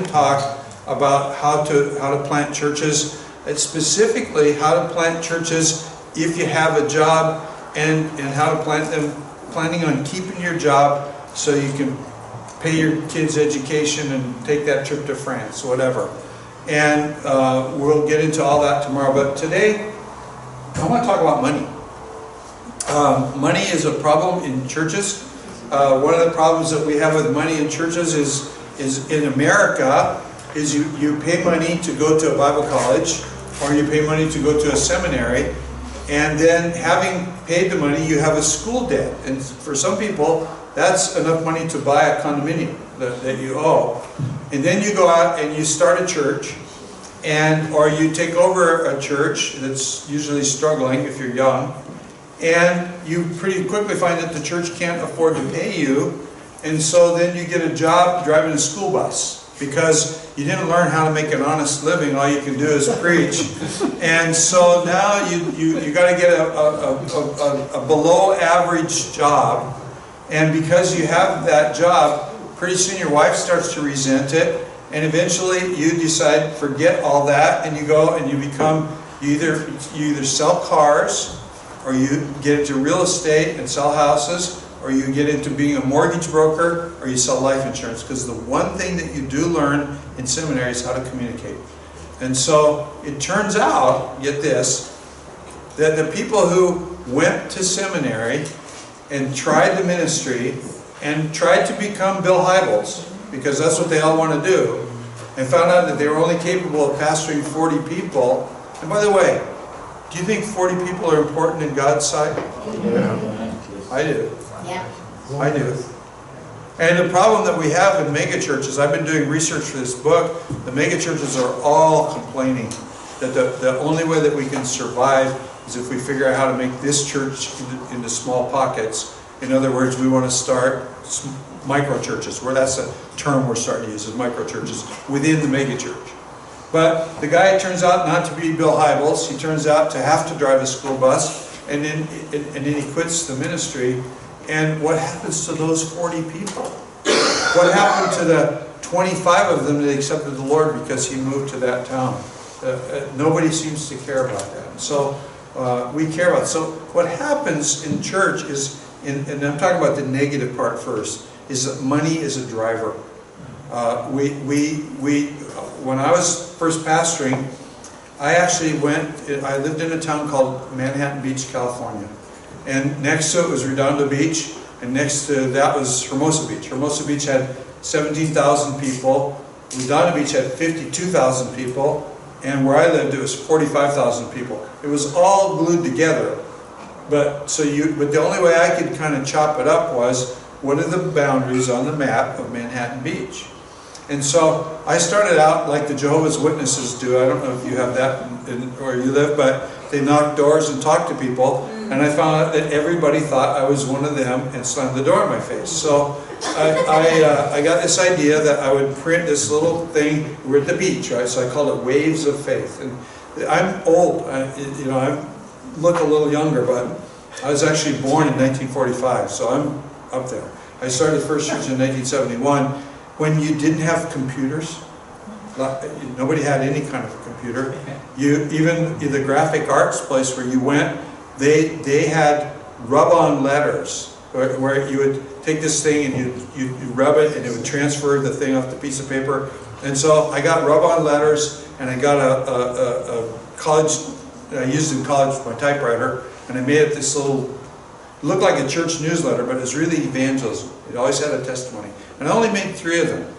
to talk about how to plant churches. It's specifically how to plant churches if you have a job, and how to plant them, planning on keeping your job so you can pay your kids' education and take that trip to France, whatever. And we'll get into all that tomorrow. But today, I want to talk about money. Money is a problem in churches. One of the problems that we have with money in churches is in America, is you pay money to go to a Bible college, or you pay money to go to a seminary, and then having paid the money, you have a school debt. And for some people, that's enough money to buy a condominium that you owe. And then you go out and you start a church, or you take over a church that's usually struggling if you're young, and you pretty quickly find that the church can't afford to pay you, and so then you get a job driving a school bus because you didn't learn how to make an honest living. All you can do is preach. And so now you got to get a below average job, and because you have that job, pretty soon your wife starts to resent it, and eventually you decide forget all that, and you go and you either sell cars, or you get into real estate and sell houses, or you get into being a mortgage broker, or you sell life insurance. Because the one thing that you do learn in seminary is how to communicate. And so it turns out, get this, that the people who went to seminary and tried the ministry and tried to become Bill Hybels, because that's what they all want to do, and found out that they were only capable of pastoring 40 people. And by the way, do you think 40 people are important in God's sight? Yeah. I do. Yeah. I do. And the problem that we have in megachurches, I've been doing research for this book, the megachurches are all complaining that the only way that we can survive is if we figure out how to make this church into small pockets. In other words, we want to start micro churches, where that's a term we're starting to use, is micro churches within the megachurch. But the guy turns out not to be Bill Hybels. He turns out to have to drive a school bus, and then he quits the ministry. And what happens to those 40 people? What happened to the 25 of them that accepted the Lord because he moved to that town? Nobody seems to care about that. So we care about it. So what happens in church is, and I'm talking about the negative part first, is that money is a driver. When I was first pastoring, I lived in a town called Manhattan Beach, California. And next to it was Redondo Beach, and next to that was Hermosa Beach. Hermosa Beach had 17,000 people. Redondo Beach had 52,000 people. And where I lived, it was 45,000 people. It was all glued together. But the only way I could kind of chop it up was, what are the boundaries on the map of Manhattan Beach? And so I started out like the Jehovah's Witnesses do. I don't know if you have that where you live, but they knock doors and talk to people. And I found out that everybody thought I was one of them and slammed the door in my face. So I got this idea that I would print this little thing. We're at the beach, right? So I called it Waves of Faith. And I'm old. I look a little younger, but I was actually born in 1945, so I'm up there. I started First Church in 1971 when you didn't have computers. Nobody had any kind of a computer. Even in the graphic arts place where you went, they had rub-on letters where you would take this thing and you rub it and it would transfer the thing off the piece of paper. And so I got rub-on letters, and I got a college, I used in college my typewriter, and I made it this little, it looked like a church newsletter, but it's really evangelism. It always had a testimony. And I only made 3 of them.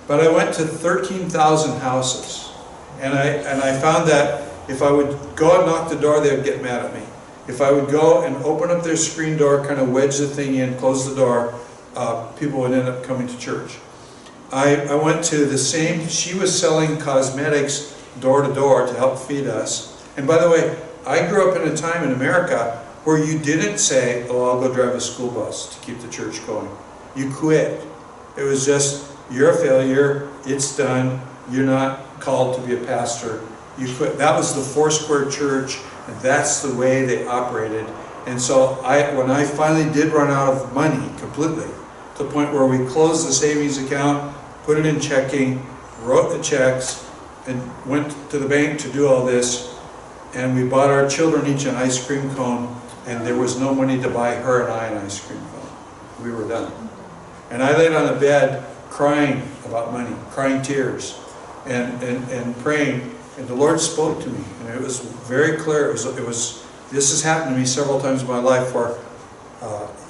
But I went to 13,000 houses. And I found that if I would go and knock the door, they would get mad at me. If I would go and open up their screen door, kind of wedge the thing in, close the door, people would end up coming to church. I went to the same, she was selling cosmetics door to door to help feed us. And by the way, I grew up in a time in America where you didn't say, oh, I'll go drive a school bus to keep the church going. You quit. It was just, you're a failure, it's done, you're not called to be a pastor, you quit. That was the Foursquare church, and that's the way they operated. And so when I finally did run out of money completely, to the point where we closed the savings account, put it in checking, wrote the checks, and went to the bank to do all this, and we bought our children each an ice cream cone, and there was no money to buy her and I an ice cream cone. We were done. And I laid on the bed crying about money, crying tears, and praying, and the Lord spoke to me, and it was very clear. This has happened to me several times in my life where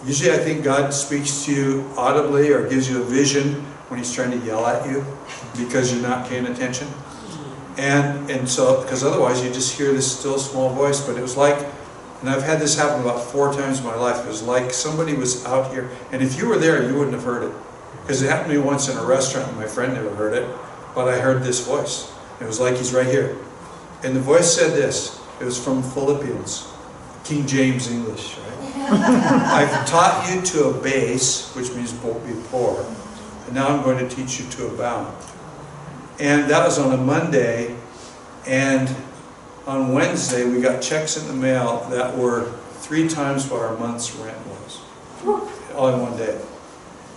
usually I think God speaks to you audibly or gives you a vision when He's trying to yell at you because you're not paying attention. And so, because otherwise you just hear this still small voice, but it was like, and I've had this happen about 4 times in my life, it was like somebody was out here, and if you were there, you wouldn't have heard it. Because it happened to me once in a restaurant, and my friend never heard it, but I heard this voice. It was like He's right here. And the voice said this, it was from Philippians, King James English, right? I've taught you to abase, which means be poor, and now I'm going to teach you to abound. And that was on a Monday, and on Wednesday we got checks in the mail that were 3 times what our month's rent was, all in one day.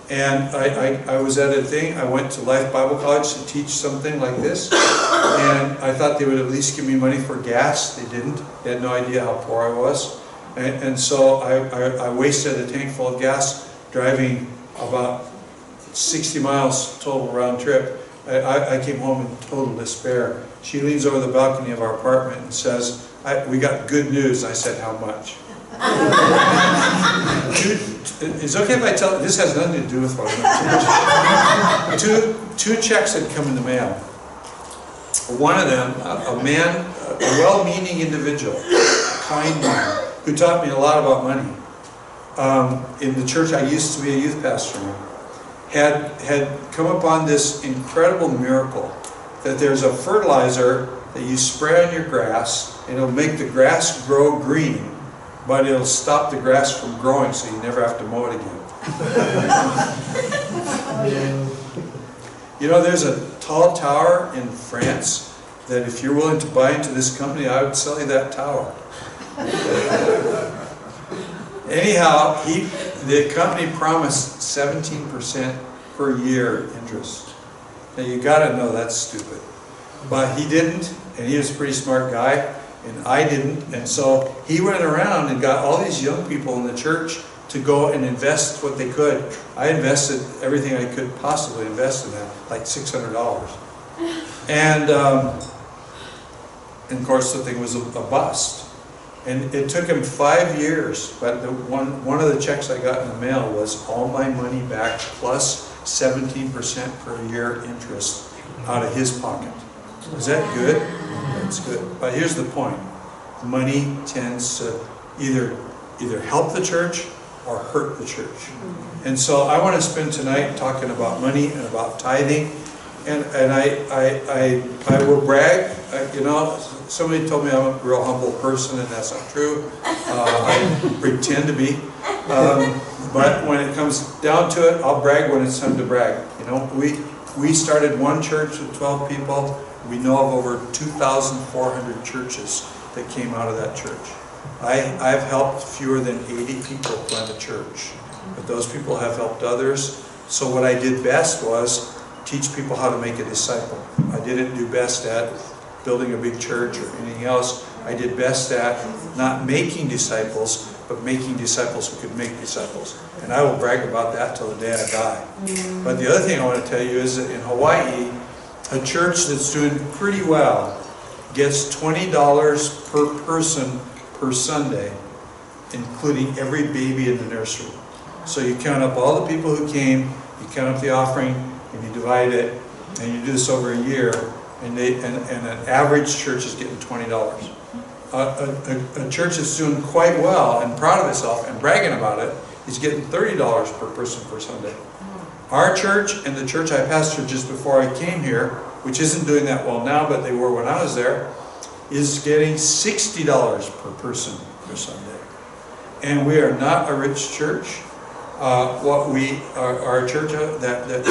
And I was at a thing, I went to Life Bible College to teach something like this, and I thought they would at least give me money for gas. They didn't. They had no idea how poor I was. And so I wasted a tank full of gas driving about 60 miles total round trip. I came home in total despair. She leans over the balcony of our apartment and says, we got good news. I said, how much? It's okay if I tell, this has nothing to do with what I'm going to teach. Two checks had come in the mail. One of them, a man, a well-meaning individual, a kind man, who taught me a lot about money. In the church I used to be a youth pastor in, had come upon this incredible miracle that there's a fertilizer that you spray on your grass, and it'll make the grass grow green, but it'll stop the grass from growing so you never have to mow it again. You know, there's a tall tower in France that if you're willing to buy into this company, I would sell you that tower. Anyhow, the company promised 17% per year interest. Now you got to know that's stupid. But he didn't, and he was a pretty smart guy, and I didn't. And so he went around and got all these young people in the church to go and invest what they could. I invested everything I could possibly invest in that, like $600. And of course the thing was a bust. And it took him 5 years, but one of the checks I got in the mail was all my money back plus 17% per year interest out of his pocket. Is that good? That's good. But here's the point. Money tends to either help the church or hurt the church. And so I want to spend tonight talking about money and about tithing. And I will brag. You know, somebody told me I'm a real humble person, and that's not true. I pretend to be. But when it comes down to it, I'll brag when it's time to brag. You know, we started one church with 12 people. We know of over 2,400 churches that came out of that church. I've helped fewer than 80 people plant a church, but those people have helped others. So what I did best was teach people how to make a disciple. I didn't do best at building a big church or anything else. I did best at not making disciples, but making disciples who could make disciples. And I will brag about that till the day I die. But the other thing I want to tell you is that in Hawaii, a church that's doing pretty well gets $20 per person per Sunday, including every baby in the nursery. So you count up all the people who came, you count up the offering, and you divide it, and you do this over a year, and an average church is getting $20. A church that's doing quite well and proud of itself and bragging about it is getting $30 per person per Sunday. Our church and the church I pastored just before I came here, which isn't doing that well now, but they were when I was there, is getting $60 per person per Sunday. And we are not a rich church. Our church that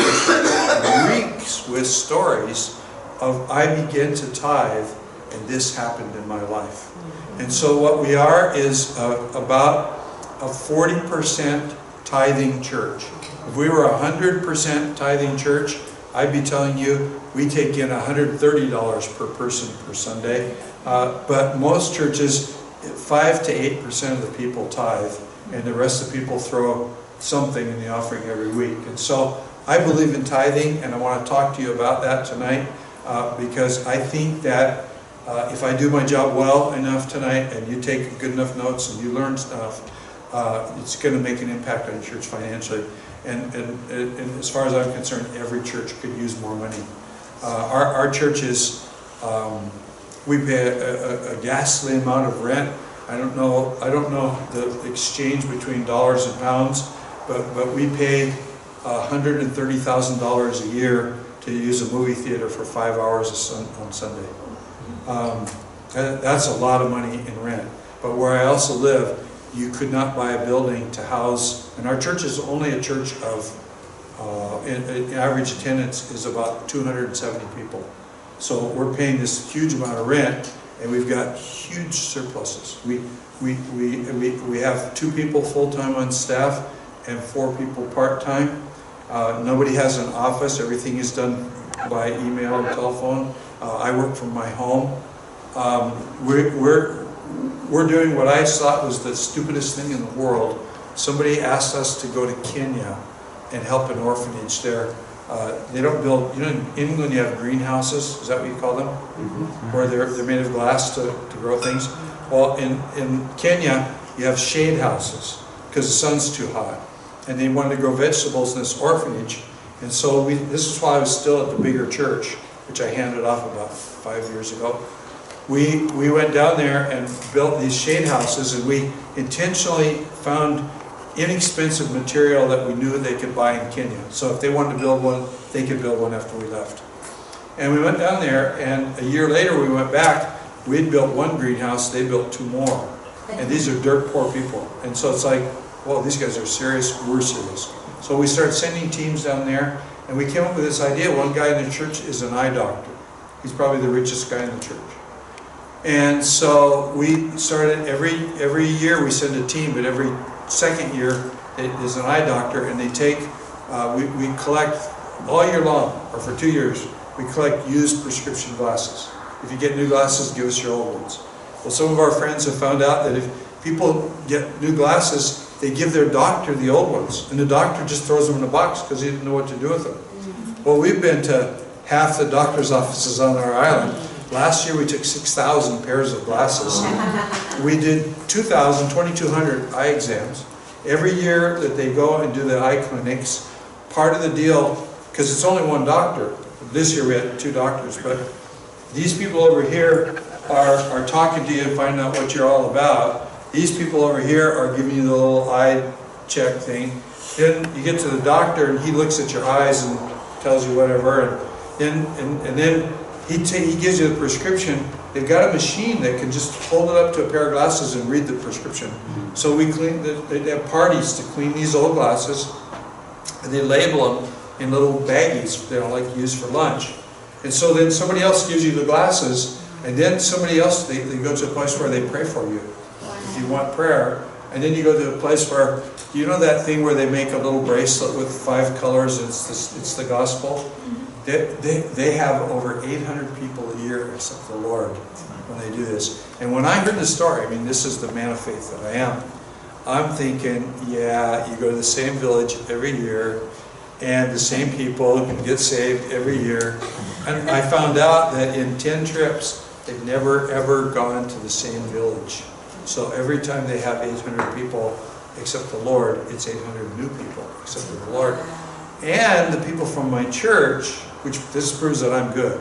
reeks with stories of I began to tithe and this happened in my life. And so what we are is about a 40% tithing church. If we were a 100% tithing church, I'd be telling you we take in $130 per person per Sunday. But most churches, 5 to 8% of the people tithe, and the rest of the people throw something in the offering every week. And so I believe in tithing, and I want to talk to you about that tonight, because I think that if I do my job well enough tonight, and you take good enough notes and you learn stuff, it's going to make an impact on your church financially. And as far as I'm concerned, every church could use more money. Our churches, we pay a ghastly amount of rent. I don't know the exchange between dollars and pounds, but we pay $130,000 a year to use a movie theater for 5 hours on Sunday. That's a lot of money in rent. But where I also live, you could not buy a building to house, and our church is only a church of, in average attendance is about 270 people. So we're paying this huge amount of rent, and we've got huge surpluses. We have 2 people full-time on staff and 4 people part-time. Nobody has an office. Everything is done by email and telephone. I work from my home. We're doing what I thought was the stupidest thing in the world. Somebody asked us to go to Kenya and help an orphanage there. They don't build, in England you have greenhouses, is that what you call them? Mm-hmm. Where they're made of glass to grow things. Well, in Kenya you have shade houses because the sun's too hot. And they wanted to grow vegetables in this orphanage. And so this is why I was still at the bigger church, which I handed off about 5 years ago. We went down there and built these shade houses, and we intentionally found inexpensive material that we knew they could buy in Kenya. So if they wanted to build one, they could build one after we left. And we went down there, and a year later we went back. We'd built 1 greenhouse, they built 2 more. And these are dirt poor people. And so it's like, well, these guys are serious, we're serious. So we started sending teams down there, and we came up with this idea. One guy in the church is an eye doctor. He's probably the richest guy in the church. And so we started, every year we send a team, but every second year there's an eye doctor, and they take, we collect all year long, or for 2 years, we collect used prescription glasses. If you get new glasses, give us your old ones. Well, some of our friends have found out that if people get new glasses, they give their doctor the old ones, and the doctor just throws them in a box because he didn't know what to do with them. Well, we've been to half the doctor's offices on our island. Last year we took 6,000 pairs of glasses. We did 2,200 eye exams. Every year that they go and do the eye clinics, part of the deal, because it's only 1 doctor. This year we had 2 doctors, but these people over here are talking to you and finding out what you're all about. These people over here are giving you the little eye check thing. Then you get to the doctor and he looks at your eyes and tells you whatever, and then he gives you the prescription. They've got a machine that can just hold it up to a pair of glasses and read the prescription. So we clean. They have parties to clean these old glasses, and they label them in little baggies they don't like to use for lunch. And so then somebody else gives you the glasses, and then somebody else, they go to a place where they pray for you. If you want prayer, and then you go to a place where, you know that thing where they make a little bracelet with 5 colors, it's the gospel? They have over 800 people a year except the Lord when they do this. And when I heard the story, I mean, this is the man of faith that I am, I'm thinking, yeah, you go to the same village every year, and the same people can get saved every year. And I found out that in 10 trips, they've never ever gone to the same village. So every time they have 800 people except the Lord, it's 800 new people except for the Lord. And the people from my church, which this proves that I'm good.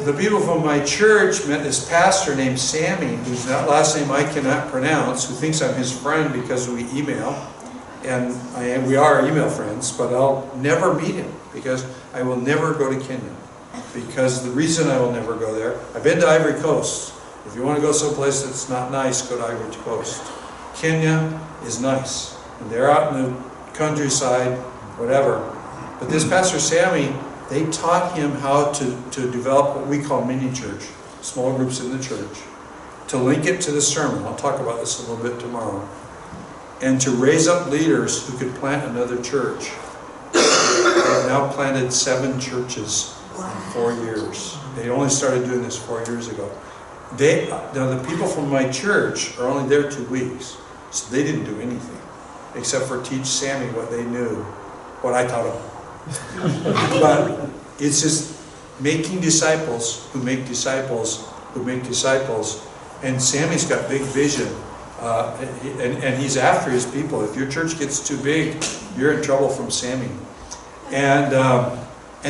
The people from my church met this pastor named Sammy, whose last name I cannot pronounce, who thinks I'm his friend because we email. And we are email friends, but I'll never meet him because I will never go to Kenya. Because the reason I will never go there, I've been to Ivory Coast. If you want to go someplace that's not nice, go to Ivory Coast. Kenya is nice. And they're out in the countryside, whatever. But this Pastor Sammy, they taught him how to develop what we call mini church, small groups in the church, to link it to the sermon. I'll talk about this a little bit tomorrow. And to raise up leaders who could plant another church. And now planted 7 churches in 4 years. They only started doing this 4 years ago. Now the people from my church are only there 2 weeks, so they didn't do anything except for teach Sammy what they knew, what I taught him. But it's just making disciples who make disciples who make disciples. And Sammy's got big vision, and he's after his people. If your church gets too big, you're in trouble from Sammy. And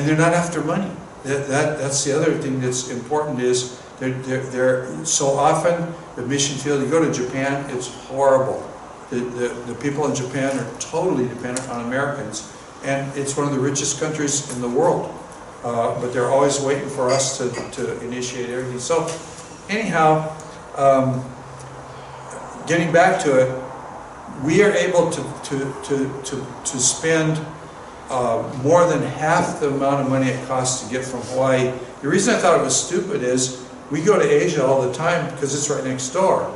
they're not after money. That's the other thing that's important is they're so often the mission field. You go to Japan, it's horrible. The people in Japan are totally dependent on Americans, and it's one of the richest countries in the world. But they're always waiting for us to initiate everything. So anyhow, getting back to it, we are able to spend more than half the amount of money it costs to get from Hawaii. The reason I thought it was stupid is we go to Asia all the time because it's right next door.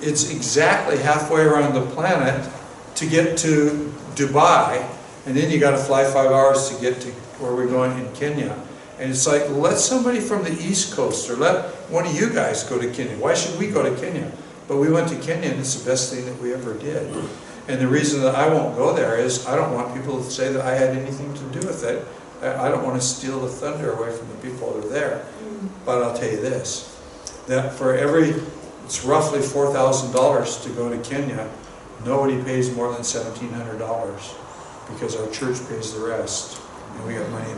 It's exactly halfway around the planet to get to Dubai, and then you got to fly 5 hours to get to where we're going in Kenya. And it's like, let somebody from the East Coast, or let one of you guys go to Kenya. Why should we go to Kenya? But we went to Kenya, and it's the best thing that we ever did. And the reason that I won't go there is I don't want people to say that I had anything to do with it. I don't want to steal the thunder away from the people that are there. But I'll tell you this, that for it's roughly $4,000 to go to Kenya. Nobody pays more than $1,700 because our church pays the rest, and we got money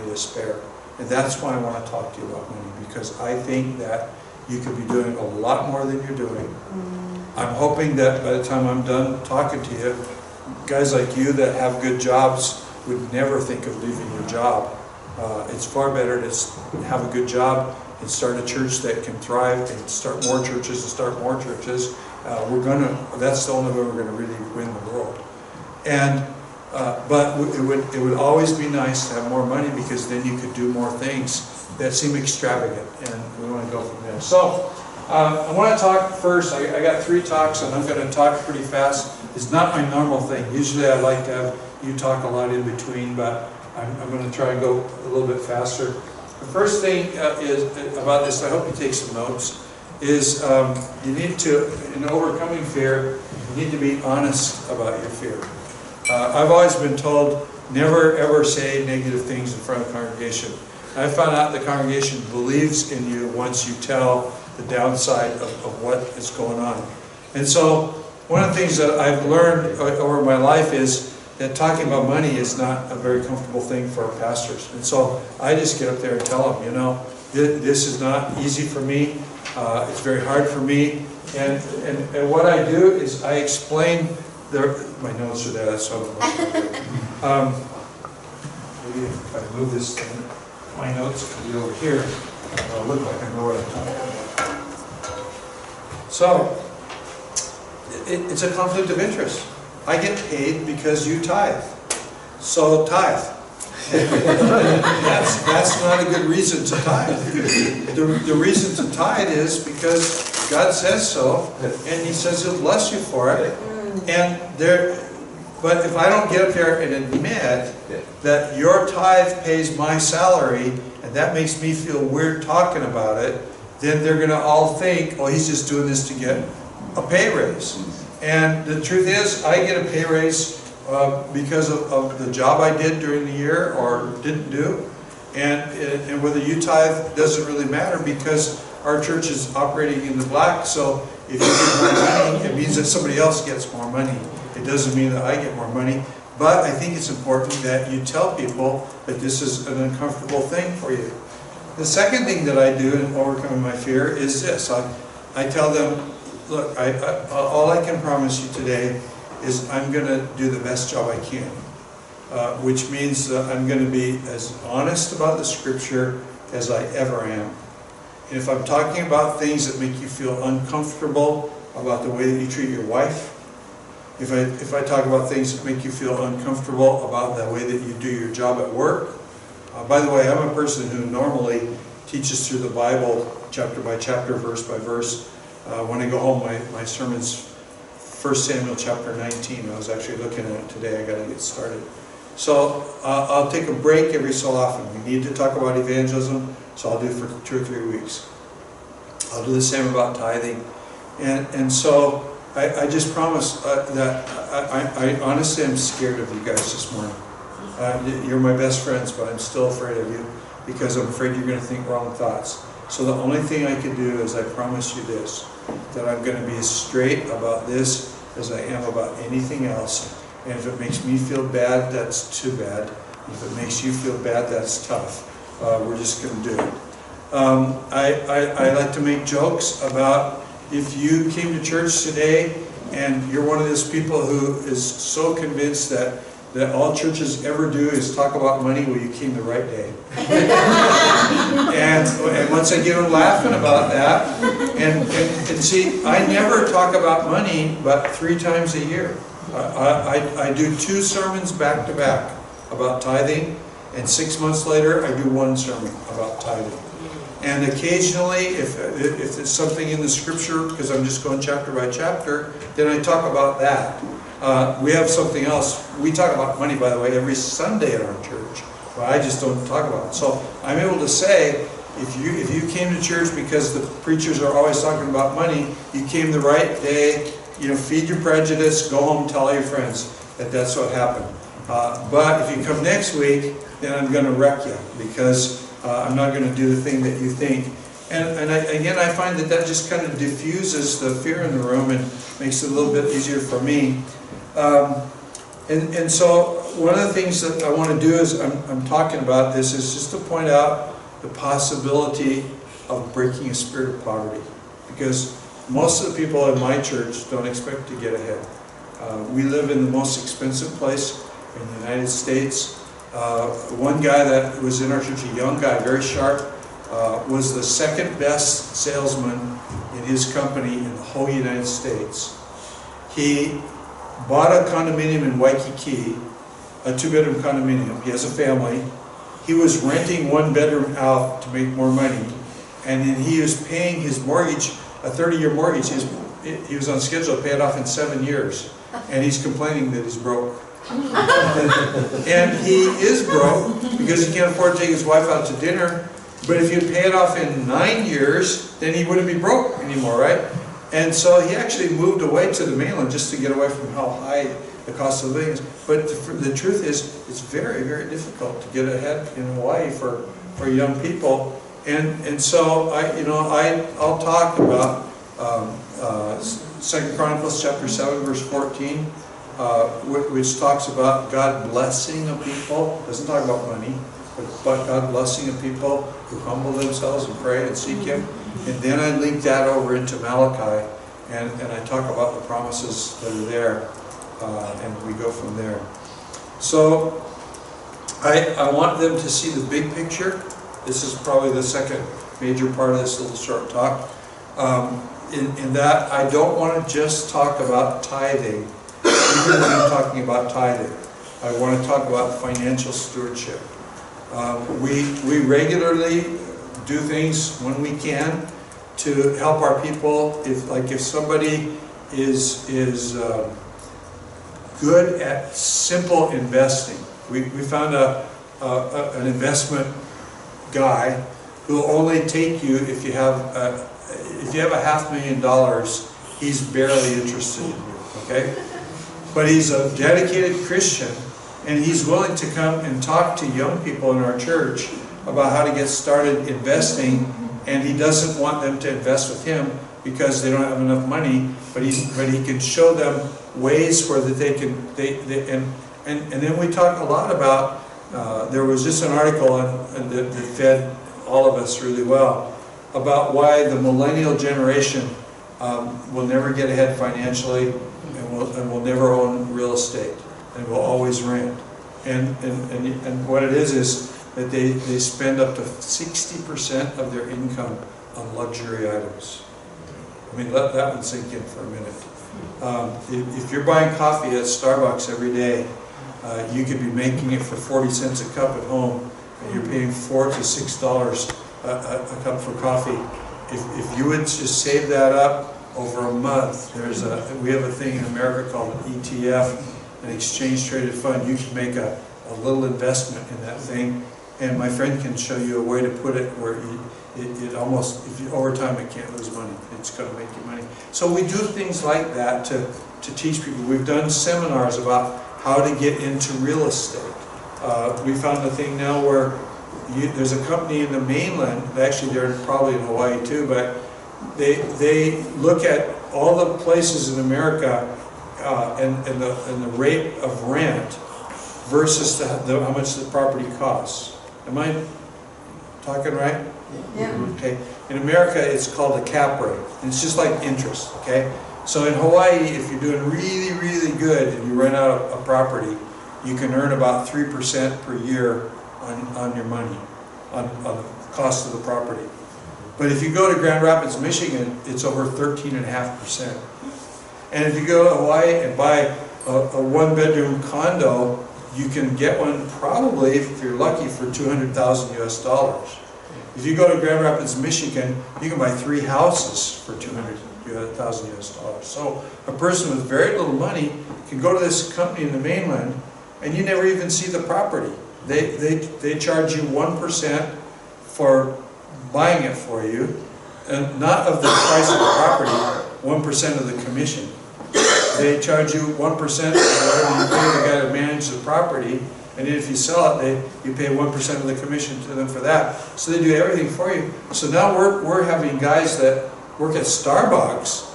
to spare. And that's why I want to talk to you about money, because I think that you could be doing a lot more than you're doing. I'm hoping that by the time I'm done talking to you, guys like you that have good jobs would never think of leaving your job. It's far better to have a good job and start a church that can thrive, and start more churches and start more churches. That's the only way we're going to really win the world. And but it would always be nice to have more money, because then you could do more things that seem extravagant, and we want to go from there. So I want to talk first. I got 3 talks, and I'm going to talk pretty fast. It's not my normal thing. Usually I like to have you talk a lot in between, but I'm going to try and go a little bit faster. The first thing is about this, I hope you take some notes, is you need to, in overcoming fear, you need to be honest about your fear. I've always been told, never ever say negative things in front of the congregation. I found out the congregation believes in you once you tell the downside of what is going on. And so, one of the things that I've learned over my life is that talking about money is not a very comfortable thing for our pastors. And so, I just get up there and tell them, you know, this is not easy for me. It's very hard for me. And what I do is I explain. My notes are there, that's so maybe if I move this thing, my notes can be over here. It'll look like I know what I'm talking about. So, it's a conflict of interest. I get paid because you tithe. So tithe. That's not a good reason to tithe. The reason to tithe is because God says so, and He says He'll bless you for it. But if I don't get up there and admit that your tithe pays my salary, and that makes me feel weird talking about it, then they're going to all think, oh, he's just doing this to get a pay raise. And the truth is, I get a pay raise because of the job I did during the year or didn't do. And whether you tithe doesn't really matter, because our church is operating in the black. So if you get more money, it means that somebody else gets more money. It doesn't mean that I get more money. But I think it's important that you tell people that this is an uncomfortable thing for you. The second thing that I do in overcoming my fear is this. I tell them, look, all I can promise you today is I'm going to do the best job I can. Which means that I'm going to be as honest about the Scripture as I ever am. And if I'm talking about things that make you feel uncomfortable about the way that you treat your wife, if I talk about things that make you feel uncomfortable about the way that you do your job at work. By the way, I'm a person who normally teaches through the Bible chapter by chapter, verse by verse. When I go home, my sermon's 1 Samuel chapter 19. I was actually looking at it today. I got to get started. So I'll take a break every so often. We need to talk about evangelism, so I'll do it for 2 or 3 weeks. I'll do the same about tithing. And so I just promise that I honestly am scared of you guys this morning. You're my best friends, but I'm still afraid of you because I'm afraid you're going to think wrong thoughts. So the only thing I can do is I promise you this, that I'm going to be as straight about this as I am about anything else. And if it makes me feel bad, that's too bad. If it makes you feel bad, that's tough. We're just going to do it. I like to make jokes about if you came to church today and you're one of those people who is so convinced that all churches ever do is talk about money, well, you came the right day. and once I get them laughing about that, and see, I never talk about money but 3 times a year. I do 2 sermons back to back about tithing, and 6 months later I do 1 sermon about tithing. And occasionally, if it's something in the scripture, because I'm just going chapter by chapter, then I talk about that. We have something else. We talk about money, by the way, every Sunday at our church, but I just don't talk about it. So I'm able to say, if you came to church because the preachers are always talking about money, you came the right day. Feed your prejudice, go home, tell all your friends that that's what happened. But if you come next week, then I'm going to wreck you because I'm not going to do the thing that you think. And I find that just kind of diffuses the fear in the room and makes it a little bit easier for me. And so one of the things that I want to do is I'm talking about this is just to point out the possibility of breaking a spirit of poverty. Because most of the people in my church don't expect to get ahead. We live in the most expensive place in the United States. One guy that was in our church, a young guy, very sharp, was the 2nd best salesman in his company in the whole United States. He bought a condominium in Waikiki, a 2-bedroom condominium. He has a family. He was renting 1 bedroom out to make more money, and then he was paying his mortgage, a 30-year mortgage. He was on schedule to pay it off in 7 years, and he's complaining that he's broke. And he is broke because he can't afford to take his wife out to dinner. But if he'd pay it off in 9 years, then he wouldn't be broke anymore, right? And so he actually moved away to the mainland just to get away from how high the cost of living is. But the truth is, it's very, very difficult to get ahead in Hawaii for young people. And so I'll talk about 2 Chronicles chapter 7, verse 14, which talks about God blessing a people. It doesn't talk about money, but God blessing a people who humble themselves and pray and seek Him. And then I link that over into Malachi, and I talk about the promises that are there, and we go from there. So I want them to see the big picture. This is probably the second major part of this little short talk. In that I don't want to just talk about tithing, even when I'm talking about tithing. I want to talk about financial stewardship. We regularly do things when we can to help our people. If somebody is good at simple investing, we found an investment guy who will only take you if you have $500,000. He's barely interested in you, okay? But he's a dedicated Christian, and he's willing to come and talk to young people in our church about how to get started investing. And he doesn't want them to invest with him because they don't have enough money, but he can show them ways where that they can and then we talk a lot about there was just an article that fed all of us really well about why the millennial generation will never get ahead financially and will never own real estate and will always rent. And what it is that they spend up to 60% of their income on luxury items. I mean, let that one sink in for a minute. If you're buying coffee at Starbucks every day, you could be making it for 40 cents a cup at home, and you're paying $4 to $6 a cup for coffee. If you would just save that up over a month, we have a thing in America called an ETF, an exchange traded fund. You can make a a little investment in that thing. And my friend can show you a way to put it where it almost, if you over time, it can't lose money. It's going to make you money. So we do things like that to teach people. We've done seminars about how to get into real estate. We found a thing now where there's a company in the mainland, actually they're probably in Hawaii too, but they look at all the places in America and the rate of rent versus how much the property costs. Am I talking right? Yeah. Okay. In America, it's called a cap rate. And it's just like interest. Okay. So in Hawaii, if you're doing really, really good and you rent out a property, you can earn about 3% per year on your money, on the cost of the property. But if you go to Grand Rapids, Michigan, it's over 13.5%. And if you go to Hawaii and buy a one-bedroom condo, you can get one probably, if you're lucky, for $200,000 US. If you go to Grand Rapids, Michigan, you can buy 3 houses for $200,000 US. So a person with very little money can go to this company in the mainland, and you never even see the property. They charge you 1% for buying it for you, and not of the price of the property, 1% of the commission. They charge you 1% of whatever you pay the guy to manage the property, and then if you sell it, you pay 1% of the commission to them for that. So they do everything for you. So now we're having guys that work at Starbucks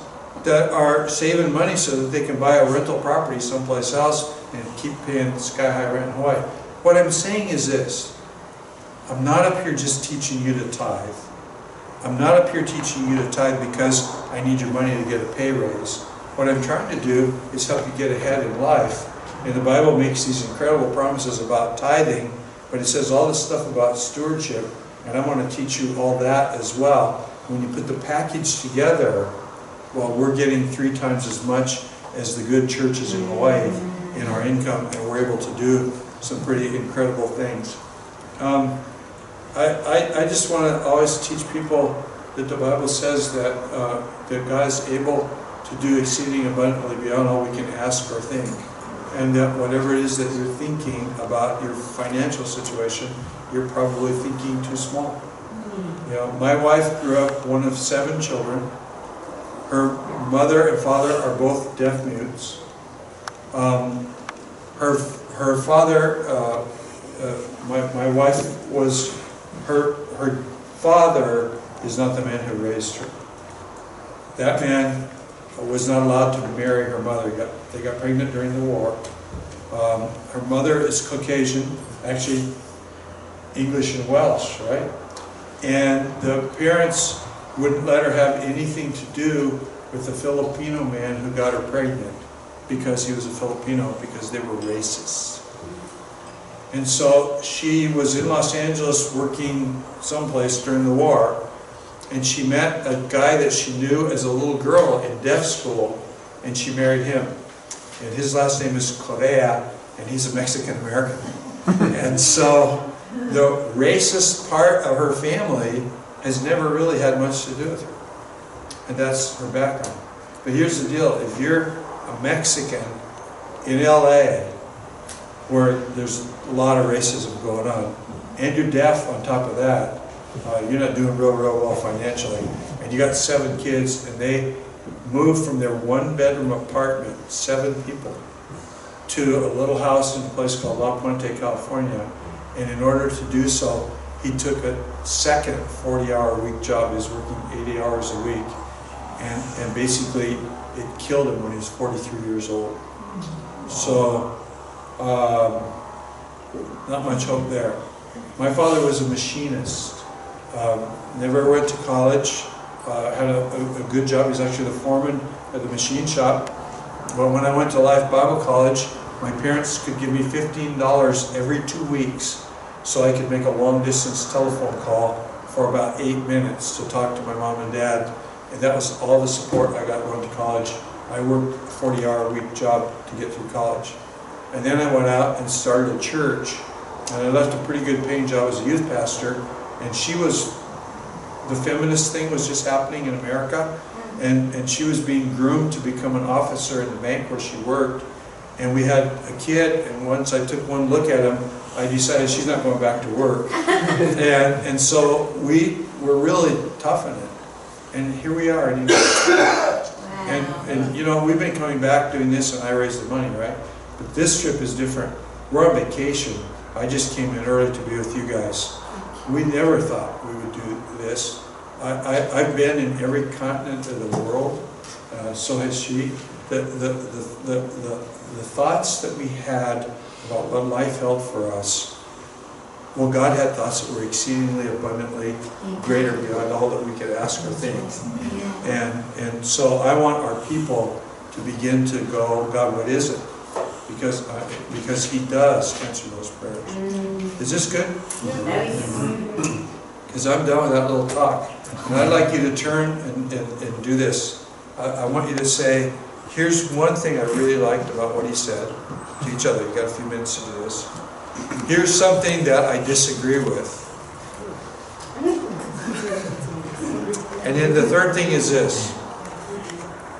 that are saving money so that they can buy a rental property someplace else and keep paying sky-high rent in Hawaii. What I'm saying is this. I'm not up here just teaching you to tithe. I'm not up here teaching you to tithe because I need your money to get a pay raise. What I'm trying to do is help you get ahead in life. And the Bible makes these incredible promises about tithing, but it says all this stuff about stewardship, and I want to teach you all that as well. When you put the package together, well, we're getting 3 times as much as the good churches in Hawaii in our income, and we're able to do some pretty incredible things. I just want to always teach people that the Bible says that God is able to do exceeding abundantly beyond all we can ask or think. And that whatever it is that you're thinking about your financial situation, you're probably thinking too small. You know, my wife grew up one of 7 children. Her mother and father are both deaf mutes. Her father, my wife was, her father is not the man who raised her. That man was not allowed to marry her mother. They got pregnant during the war. Her mother is Caucasian, actually English and Welsh, right? And the parents wouldn't let her have anything to do with the Filipino man who got her pregnant because he was a Filipino, because they were racist. And so she was in Los Angeles working someplace during the war, and she met a guy that she knew as a little girl in deaf school, and she married him. And his last name is Correa, and he's a Mexican-American. And so the racist part of her family has never really had much to do with her. And that's her background. But here's the deal. If you're a Mexican in LA, where there's a lot of racism going on, and you're deaf on top of that, you're not doing real well financially. And you got 7 kids, and they moved from their 1-bedroom apartment, 7 people, to a little house in a place called La Puente, California. And in order to do so, he took a second 40-hour-a-week job. He was working 80 hours a week. And basically, it killed him when he was 43 years old. So, not much hope there. My father was a machinist. Never went to college. Had a good job. He was actually the foreman at the machine shop. But when I went to Life Bible College, my parents could give me $15 every 2 weeks so I could make a long-distance telephone call for about 8 minutes to talk to my mom and dad. And that was all the support I got going to college. I worked a 40-hour-a-week job to get through college. And then I went out and started a church. And I left a pretty good paying job as a youth pastor. And the feminist thing was just happening in America. And she was being groomed to become an officer in the bank where she worked. And we had a kid, and once I took one look at him, I decided she's not going back to work. and so we were really tough on it. And here we are. And, and you know, we've been coming back doing this, and I raised the money, right? But this trip is different. We're on vacation. I just came in early to be with you guys. We never thought we would do this. I've been in every continent of the world, so has she. The thoughts that we had about what life held for us, well, God had thoughts that were exceedingly abundantly greater beyond all that we could ask or think. And so I want our people to begin to go, God, what is it? Because He does answer those prayers. Is this good? Because I'm done with that little talk. And I'd like you to turn and do this. I want you to say, here's one thing I really liked about what he said to each other. You've got a few minutes to do this. Here's something that I disagree with. And then the third thing is this.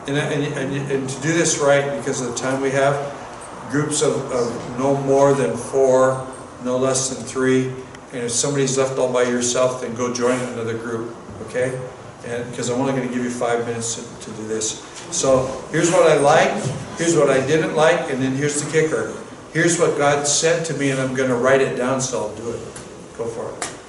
And to do this right, because of the time we have, groups of no more than 4, no less than 3. And if somebody's left all by yourself, then go join another group, okay? And because I'm only going to give you 5 minutes to do this. So here's what I liked, here's what I didn't like, and then here's the kicker. Here's what God said to me, and I'm going to write it down, so I'll do it. Go for it.